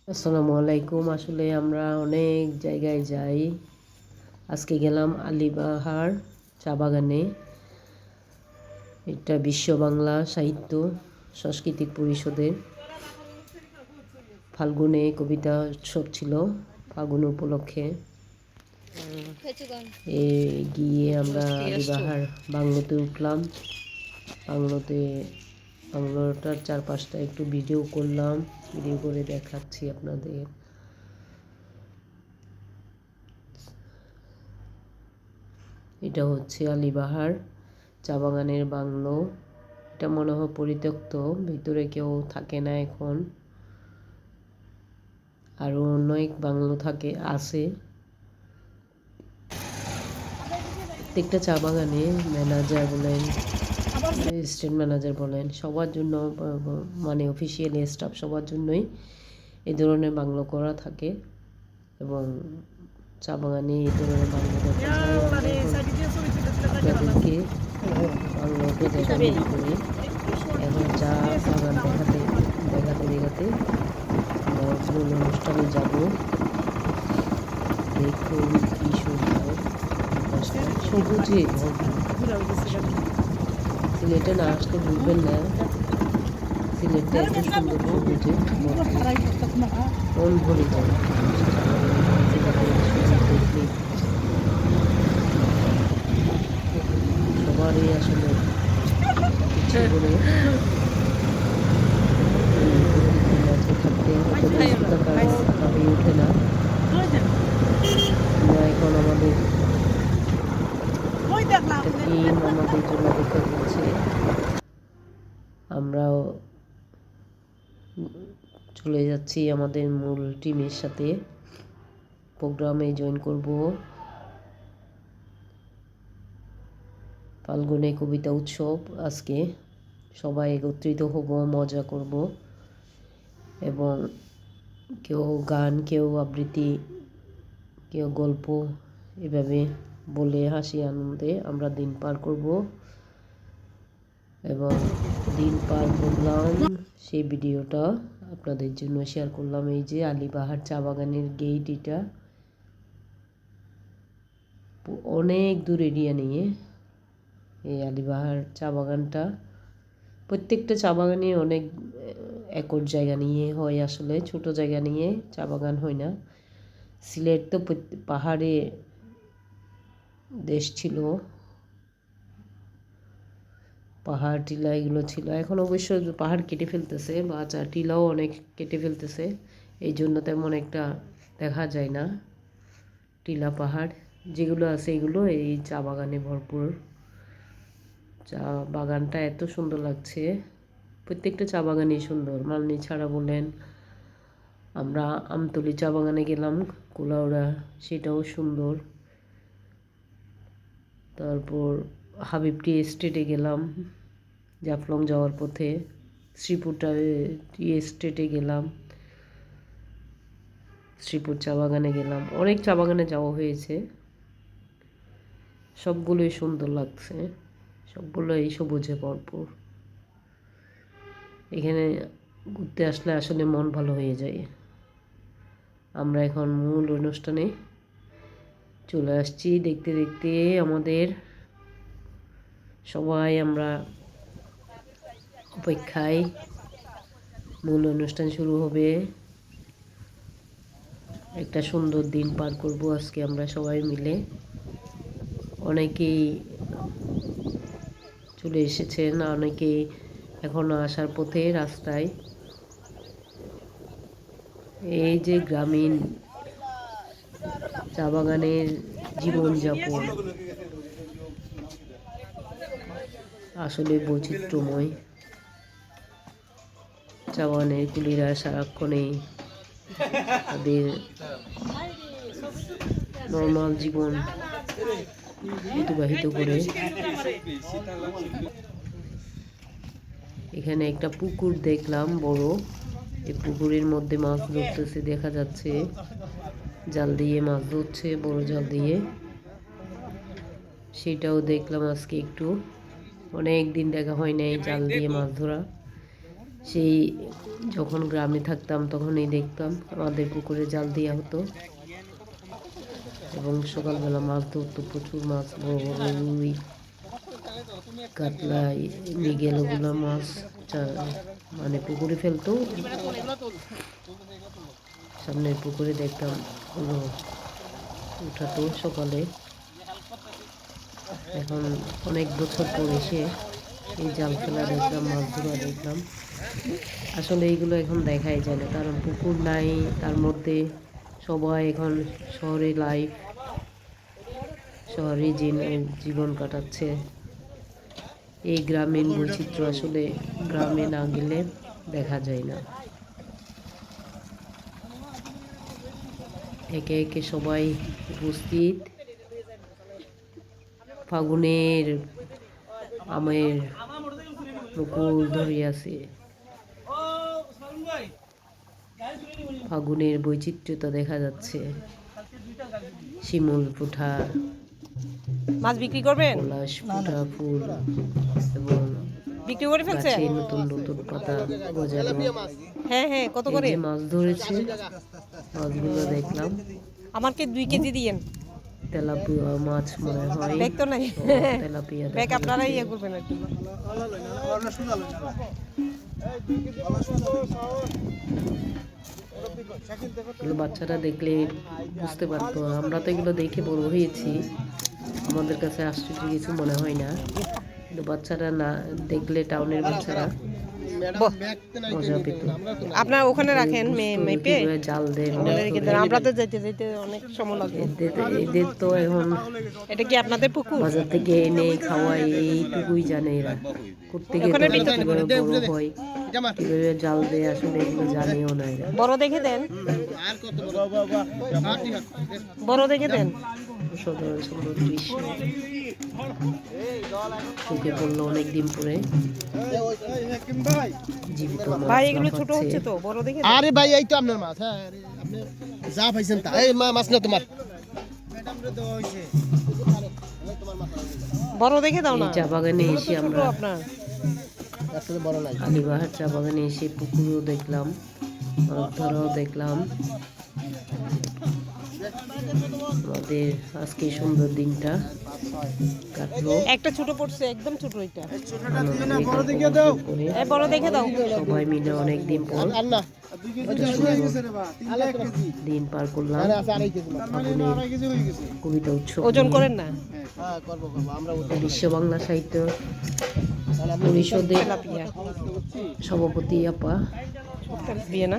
আসসালামু আলাইকুম। আসলে আমরা অনেক জায়গায় যাই। আজকে গেলাম আলিবাহার চা বাগানে। এটা বিশ্ব বাংলা সাহিত্য সাংস্কৃতিক পরিষদের ফাল্গুনে কবিতা উৎসব ছিল। ফাল্গুন উপলক্ষে গিয়ে আমরা আলিবাহার বাংলোতে উঠলাম। বাংলোটার চারপাশটা একটু ভিডিও করলাম, ভিডিও করে দেখাচ্ছি আপনাদের। এটা হচ্ছে আলিবাহার চা বাগানের বাংলো। এটা মনে হয় পরিত্যক্ত, ভিতরে কেউ থাকে না এখন। আরও অনেক বাংলো আছে। প্রত্যেকটা চা বাগানে ম্যানেজার বলেন, অ্যাসিস্ট্যান্ট ম্যানেজার বলেন, সবার জন্য মানে অফিসিয়াল স্টাফ সবার জন্যই এই ধরনের বাংলো করা থাকে। এবং চা বাগানে এই ধরনের বাংলো দেখা যায়। আপনাদেরকে বাংলোতে দেখানো করে এখন চা বাগান দেখাতে মূল অনুষ্ঠানে যাব। দেখুন কি সুন্দর, সবুজে সিলেটে না আসলে বুঝবেন না সিলেটটা এত সুন্দর সবুজে মন ভরে যায়। সবারই আসলে ইচ্ছে করে থাকতে হয়তো কারো হয়ে ওঠে না। এখন আমাদের টিম আমাদের জন্য অপেক্ষা করছে। আমরাও চলে যাচ্ছি আমাদের মূল টিমের সাথে, প্রোগ্রামে জয়েন করব। ফাল্গুনে কবিতা উৎসব আজকে, সবাই একত্রিত হব, মজা করব এবং কেউ গান, কেউ আবৃত্তি, কেউ গল্প, এভাবে বলে হাসি আনন্দে আমরা দিন পার করব। এবং দিন পার করলাম সেই ভিডিওটা আপনাদের জন্য শেয়ার করলাম। এই যে আলিবাহার চা বাগানের গেট, এটা অনেক দূর এরিয়া নিয়ে এই আলিবাহার চা বাগানটা। প্রত্যেকটা চা বাগানে অনেক একর জায়গা নিয়ে হয়, আসলে ছোট জায়গা নিয়ে চা বাগান হয় না। সিলেট তো পাহাড়ে দেশ ছিল, পাহাড় টিলা এগুলো ছিল। এখন অবশ্য পাহাড় কেটে ফেলতেছে, বা টিলাও অনেক কেটে ফেলতেছে, এই জন্য তেমন একটা দেখা যায় না। টিলা পাহাড় যেগুলো আছে এগুলো এই চা বাগানে ভরপুর। চা বাগানটা এত সুন্দর লাগছে, প্রত্যেকটা চা বাগানই সুন্দর। মালনী ছাড়া বলেন, আমরা আমতলী চা বাগানে গেলাম কুলাউড়া, সেটাও সুন্দর। তারপর হাবিব টি এস্টেটে গেলাম জাফলং যাওয়ার পথে, শ্রীপুর টি এস্টেটে গেলাম, শ্রীপুর চা বাগানে গেলাম। অনেক চা বাগানে যাওয়া হয়েছে, সবগুলোই সুন্দর লাগছে, সবগুলোই সবুজে ভরপুর। এখানে ঘুরতে আসলে আসলে মন ভালো হয়ে যায়। আমরা এখন মূল অনুষ্ঠানে চলে আসছি। দেখতে দেখতে আমাদের সবাই আমরা অপেক্ষায়, মূল অনুষ্ঠান শুরু হবে। একটা সুন্দর দিন পার করব আজকে আমরা সবাই মিলে। অনেকেই চলে এসেছেন, অনেকেই এখনো আসার পথে রাস্তায়। এই যে গ্রামীণ চা বাগানের জীবনযাপন আসলে বৈচিত্র্যময়। চা বাগানের কুলিরা সারাক্ষণেই তাদের নর্মাল জীবন অতিবাহিত করে। এখানে একটা পুকুর দেখলাম বড়, এই পুকুরের মধ্যে মাছ ধরতেছে দেখা যাচ্ছে, জাল দিয়ে মাছ ধরছে, বড় জাল দিয়ে। সেটাও দেখলাম আজকে একটু, অনেক দিন দেখা হয় না এই জাল দিয়ে মাছ ধরা, সেই যখন গ্রামে থাকতাম তখনই দেখতাম আমাদের পুকুরে জাল দেওয়া হতো এবং সকালবেলা মাছ ধরতো, প্রচুর মাছ, বড় বড় রুই, কাতলা, মৃগেল, ওগুলো মাছ মানে পুকুরে ফেলতো। সামনের পুকুরে দেখতাম ওগুলো উঠাতো সকালে। এখন অনেক বছর পর এসে এই জাল ফেলা দেখলাম, মাছ ধরা দেখলাম। আসলে এইগুলো এখন দেখাই যায় না, কারণ পুকুর নাই। তার মধ্যে সবাই এখন শহরে লাইফ, শহরে জীবন কাটাচ্ছে। এই গ্রামীণ বৈচিত্র্য আসলে গ্রামে না গেলে দেখা যায় না। একে একে সবাই উপস্থিত। ফাগুনের আমের মুকুল ধরিয়াছে, ফাগুনের বৈচিত্র্যতা দেখা যাচ্ছে। শিমুল ফুটা, মাছ বিক্রি করবেন, পলাশ ফুটা ফুল এবং বিক্রি করে ফেলছেন? গাছে নতুন নতুন পাতা গজানো। হ্যাঁ হ্যাঁ, কত এই করে? যে মাছ ধরেছে, মাছগুলো দেখলাম। আমাকে 2 কেজি দিয়েন। তেলাপিয়া মাছ মনে হয়, ব্যাগ তো নাই, তেলাপিয়া ব্যাগ দেখা আপনারাই যাচ্ছে। ইয়ে করবেন আর কি। এগুলো বাচ্চারা দেখলে বুঝতে পারতো, আমরা তো এগুলো দেখে বড় হয়েছি, আমাদের কাছে আশ্চর্য কিছু মনে হয় না, কিন্তু বাচ্চারা না দেখলে, টাউনের বাচ্চারা মজা পেত। আপনার ওখানে রাখেন মেপে, কিভাবে জাল দেয়, আমরা তো যেতে যেতে অনেক সময় লাগবে। এদের তো এখন এটা কি আপনাদের পুকুর? বাজার থেকে এনে খাওয়াই, এইটুকুই জানে এরা। করতে গিয়ে ওখানে কিভাবে বড় হয়, কিভাবে জাল দেয়, আসলে এগুলো জানেও না এরা। বড় দেখে দেন, বড় দেখে দেন। সাধারণ সুন্দর দৃশ্য চোখে পড়লো অনেকদিন পরে। জীবিত মাছ ভাই এগুলো ছোট লাফাচ্ছে। হচ্ছে তো, বড় দেখে দেন। আরে ভাই এই তো আপনার মাছ। হ্যাঁ আপনি যা পাইছেন তা। এই মাছ না তোমার। বড় দেখে দাও না। এই চা বাগানে এসে ছোট আমরা আপনার। আসলে বড় নাই। আলিবাহার চা বাগানে এসে পুকুরও দেখলাম, মাছ ধরাও দেখলাম। আমাদের আজকে সুন্দর দিনটা কাটলো একটা ছোট পড়ছে, একদম ছোট এটা। আনন্দে উপভোগ করে বড় দেখে দাও। সবাই মিলে অনেক দিন পর আর না। একটা সুন্দর দিন পার করলাম। আছে আড়াই কেজি মাছ। ফাগুনের কবিতা উৎসব ওজন নিয়ে। করেন না। হ্যাঁ করবো আমরা বিশ্ব বাংলা সাহিত্য পরিষদের তেলাপিয়া সভাপতি আপা বিয়ে না,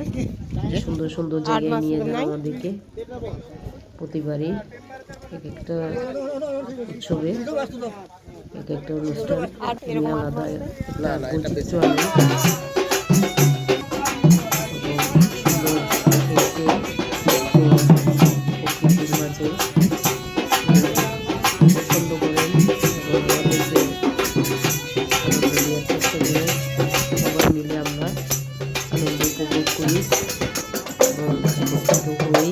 সুন্দর সুন্দর জায়গায় নিয়ে যান আমাদেরকে প্রতিবারই, এক একটা উৎসবে, এক একটা অনুষ্ঠান নিয়ে আলাদা একটা বৈচিত্র্য আনে এবং সুন্দর প্রকৃতির মাঝে পছন্দ করেন এবং আমাদেরকে আনন্দ দেওয়ার চেষ্টা করেন। সবাই মিলে আমরা আনন্দ উপভোগ করি এবং একত্রিত হই,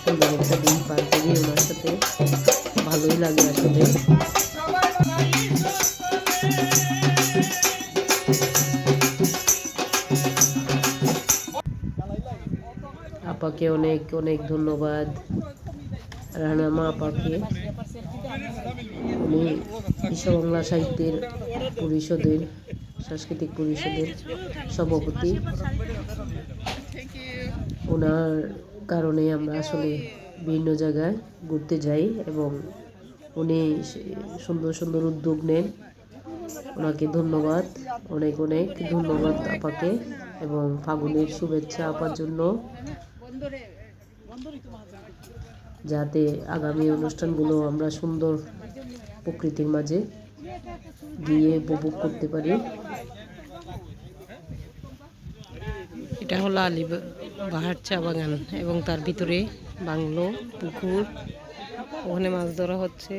সুন্দর একটা দিন পার করি ওনার সাথে। ভালোই লাগে আসলে। আপাকে অনেক অনেক ধন্যবাদ, রানামা আপাকে। উনি বিশ্ব বাংলা সাহিত্যের পরিষদের, সাংস্কৃতিক পরিষদের সভাপতি। ওনার কারণে আমরা আসলে বিভিন্ন জায়গায় ঘুরতে যাই এবং উনি সুন্দর সুন্দর উদ্যোগ নেন। ওনাকে ধন্যবাদ, অনেক অনেক ধন্যবাদ আপাকে, এবং ফাগুনের শুভেচ্ছা আপার জন্য, যাতে আগামী অনুষ্ঠানগুলো আমরা সুন্দর প্রকৃতির মাঝে গিয়ে উপভোগ করতে পারি। এটা হলো আলিবাহার চা বাগান এবং তার ভিতরে বাংলো, পুকুর, ওখানে মাছ ধরা হচ্ছে।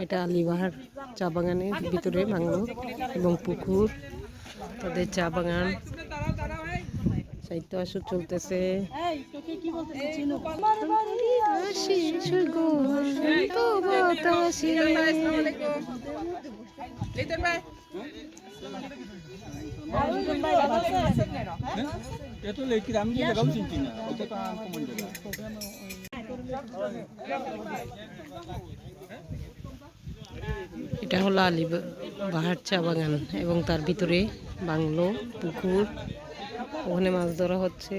এটা আলিবাহার চা বাগানের ভিতরে বাংলো এবং পুকুর, তাদের চা বাগান, সাহিত্য আসর চলতেছে। এটা হলো আলিবাহার চা বাগান এবং তার ভিতরে বাংলো, পুকুর, ওখানে মাছ ধরা হচ্ছে।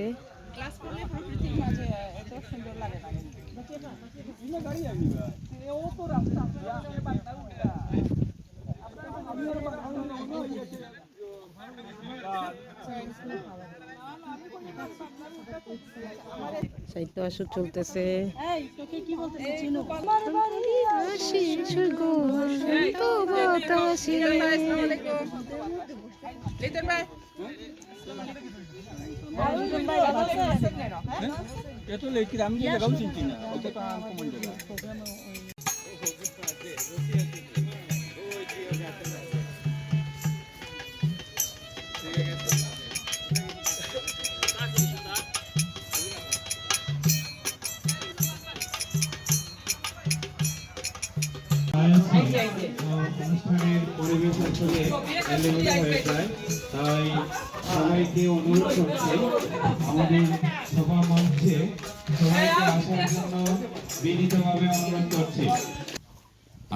সাহিত্য আসর চলতেছে। অনুষ্ঠানের পরিবেশ আসলে এলোমেলো হয়ে যায়, তাই সবাইকে অনুরোধ করছি আমাদের সভা মঞ্চে সবাইকে আসার জন্য বিনীতভাবে অনুরোধ করছি।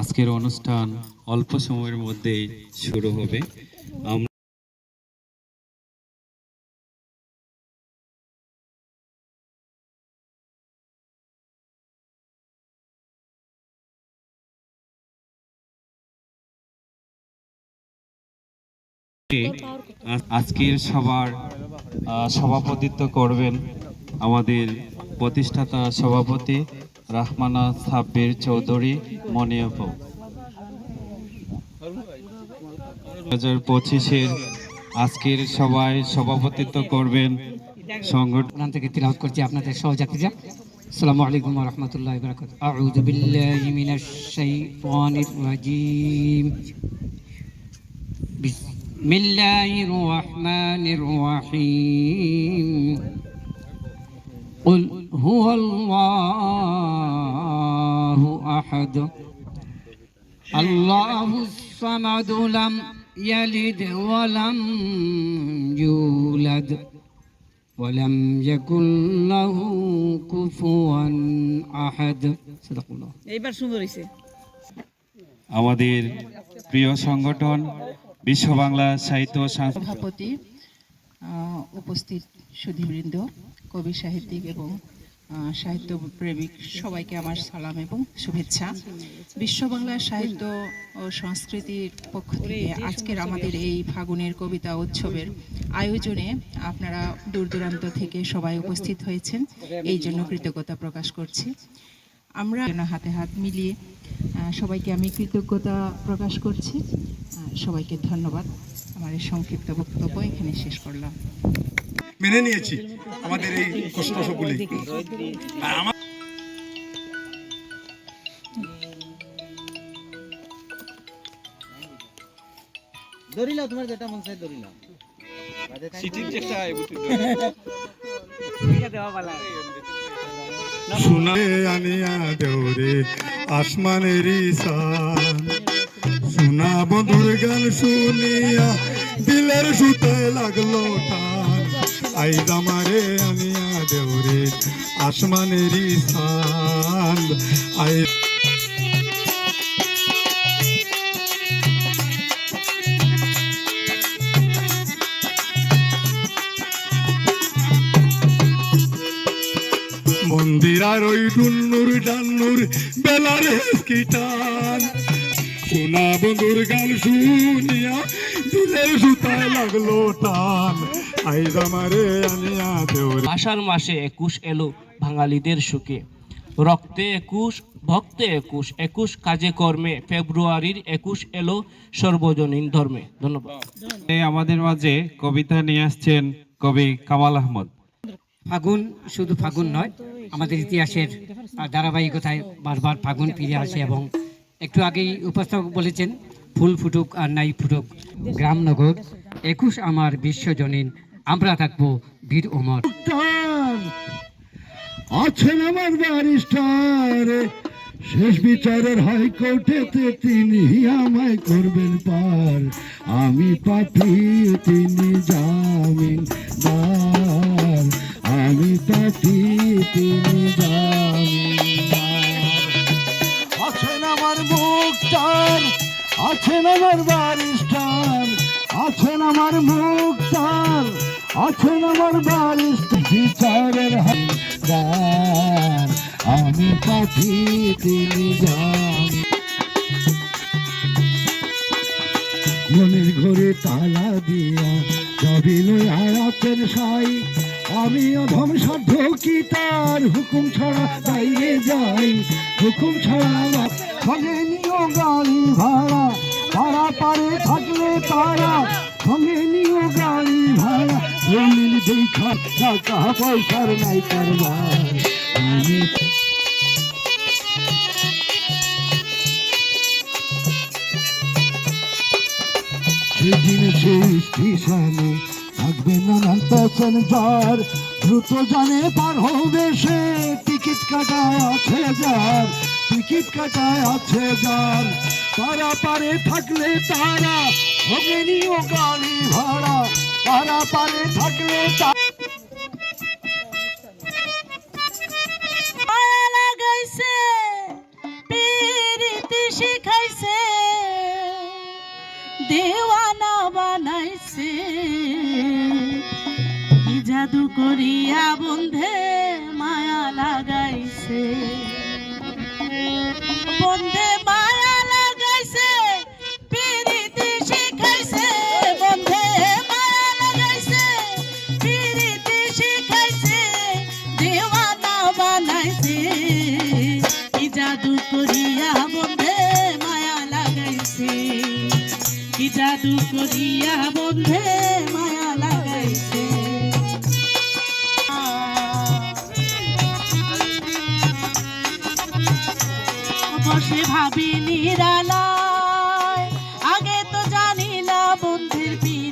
আজকের অনুষ্ঠান অল্প সময়ের মধ্যেই শুরু হবে। আজকের সবার সভাপতিত্ব করবেন আমাদের প্রতিষ্ঠাতা সভাপতি রাহমানা সাব্বির চৌধুরী মনিয়প। 2025-এর আজকের সভায় সভাপতিত্ব করবেন সংগঠন থেকে তিলাওয়াত করছি আপনাদের সহযাত্রীরা। আসসালামু আলাইকুম ওয়া রাহমাতুল্লাহি ওয়া বারাকাতুহু। আউযু বিল্লাহি মিনাশ শাইতানির রাজীম। বিসমিল্লাহির রহমানির রহিম। কুল হুয়াল্লাহু আহাদ আল্লাহুস সামাদ লাম ইয়ালিদ ওয়া লাম ইউলাদ ولم يكن له كفوا أحد صدق الله। এইবার সুন্দর হইছে। আমাদের প্রিয় সংগঠন বিশ্ব বাংলা সাহিত্য সভাপতি, উপস্থিত সুধীবৃন্দ, কবি সাহিত্যিক এবং সাহিত্য প্রেমিক সবাইকে আমার সালাম এবং শুভেচ্ছা। বিশ্ব বাংলা সাহিত্য ও সংস্কৃতির পক্ষ থেকে আজকের আমাদের এই ফাগুনের কবিতা উৎসবের আয়োজনে আপনারা দূর দূরান্ত থেকে সবাই উপস্থিত হয়েছেন, এই জন্য কৃতজ্ঞতা প্রকাশ করছি। আমরা হাতে হাত মিলিয়ে সবাইকে আমি কৃতজ্ঞতা প্রকাশ করছি। সবাইকে ধন্যবাদ। আমার এই সংক্ষিপ্ত বক্তব্য এখানে শেষ করলাম। মেনে নিয়েছি আমাদের এই কষ্টগুলি। দরিলাও তোমার যেটা মন চাই দরিলাও। সোনারে আনিয়া দেওরে আসমানেরই সান, সোনা বন্ধুর গান শুনিয়া দিলের সুতায় লাগলো টান। আইজ আমারে আনিয়া দেওরে আসমানেরই সান। মন্দির আর ওই ডুন্নুর ডান্নুর বেলার কিটান, সোনা বন্ধুর গান শুনিয়া দিলের সুতায় লাগলো টান। আইজ আমারে আনিয়া দেওরে। আষাঢ় মাসে 21 এলো বাঙালিদের সুখে, রক্তে 21 ভক্তে 21, 21 কাজে কর্মে ফেব্রুয়ারির 21 এলো সর্বজনীন ধর্মে। ধন্যবাদ। আমাদের মাঝে কবিতা নিয়ে আসছেন কবি কামাল আহমদ। ফাগুন শুধু ফাগুন নয়, আমাদের ইতিহাসের ধারাবাহিকতায় বারবার ফাগুন ফিরে আসে এবং একটু আগেই উপস্থাপক বলেছেন ফুল ফুটুক আর নাই ফুটুক গ্রামনগর 21 আমার বিশ্বজনীন আমরা থাকবো বীর ওমর। আছেন আমার ব্যারিস্টার, শেষ বিচারের হাইকোর্টেতে তিনি আমায় করবেন পার। আমি পাপি তিনি জামিনদার, আমি পাপি তিনি জামিনদার। আছেন আমার মুক্তার, আছেন আমার ব্যারিস্টার, আছেন আমার মুক্তার, আছেন আমার ব্যারিস্টার, বিচারের হাইকোর্ট আমি পাপি তিনি জানি। মনের ঘরে তালা দিয়া জবিল আয়াতের সাই, আমি অধম সাধ্য কি তার হুকুম ছাড়া বাইরে যাই, হুকুম ছাড়া সঙ্গে নিও গাড়ি ভাড়া, তারা পারে থাকলে তারা সঙ্গে নিও গাড়ি ভাড়া, জমিন দেখা টাকা পয়সার নাই কারবার। আমি সেদিন সেই স্টেশনে থাকবে নানান প্যাসেঞ্জার, দ্রুত জানে পার হবে সে, টিকিট কাটায় আছে যার, টিকিট কাটায় আছে যার, তারা পারে থাকলে তারা হবে নিও গাড়ি ভাড়া, তারা পারে থাকলে লাগাইছে পিরিতি শিখাইছে, দেওয়ানা বানাইছে, কি জাদু করিয়া বন্ধে মায়া লাগাইছে, বন্ধে মায়া লাগাইছে, পিরিতি শিখাইছে, বন্ধে মায়া লাগাইছে, পিরিতি শিখাইছে, দেওয়ানা বানাইছে, কি জাদু করিয়া বন্ধে মায়া লাগাইছে, কি জাদু করিয়া বন্ধে মায়া লাগাইছে। বসে ভাবি নিরালায়, আগে তো জানি না বন্ধের বিয়ে